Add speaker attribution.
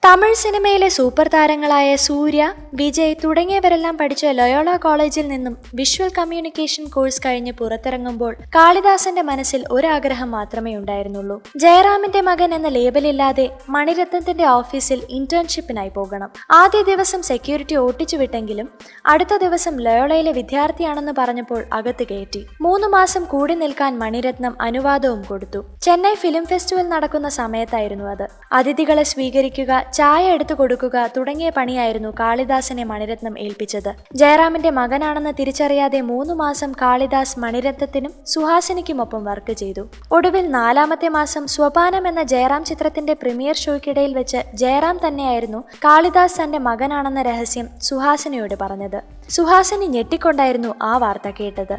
Speaker 1: തമിഴ് സിനിമയിലെ സൂപ്പർ താരങ്ങളായ സൂര്യ, വിജയ് തുടങ്ങിയവരെല്ലാം പഠിച്ച ലയോള കോളേജിൽ നിന്നും വിഷ്വൽ കമ്മ്യൂണിക്കേഷൻ കോഴ്സ് കഴിഞ്ഞ് പുറത്തിറങ്ങുമ്പോൾ കാളിദാസന്റെ മനസ്സിൽ ഒരാഗ്രഹം മാത്രമേ ഉണ്ടായിരുന്നുള്ളൂ. ജയറാമിന്റെ മകൻ എന്ന ലേബലില്ലാതെ മണിരത്നത്തിന്റെ ഓഫീസിൽ ഇന്റേൺഷിപ്പിനായി പോകണം. ആദ്യ ദിവസം സെക്യൂരിറ്റി ഓട്ടിച്ചു വിട്ടെങ്കിലും അടുത്ത ദിവസം ലയോളയിലെ വിദ്യാർത്ഥിയാണെന്ന് പറഞ്ഞപ്പോൾ അകത്ത് കയറ്റി. 3 മാസം കൂടി നിൽക്കാൻ മണിരത്നം അനുവാദവും കൊടുത്തു. ചെന്നൈ ഫിലിം ഫെസ്റ്റിവൽ നടക്കുന്ന സമയത്തായിരുന്നു അത്. അതിഥികളെ സ്വീകരിക്കുക, ചായ എടുത്തു കൊടുക്കുക തുടങ്ങിയ പണിയായിരുന്നു കാളിദാസനെ മണിരത്നം ഏൽപ്പിച്ചത്. ജയറാമിന്റെ മകനാണെന്ന് തിരിച്ചറിയാതെ 3 മാസം കാളിദാസ് മണിരത്നത്തിനും സുഹാസിനിക്കുമൊപ്പം വർക്ക് ചെയ്തു. ഒടുവിൽ 4ാമത്തെ മാസം സ്വപാനം എന്ന ജയറാം ചിത്രത്തിന്റെ പ്രീമിയർ ഷോയ്ക്കിടയിൽ വെച്ച് ജയറാം തന്നെയായിരുന്നു കാളിദാസ് തന്റെ മകനാണെന്ന രഹസ്യം സുഹാസിനിയോട് പറഞ്ഞത്. സുഹാസിനി ഞെട്ടിക്കൊണ്ടായിരുന്നു ആ വാർത്ത കേട്ടത്.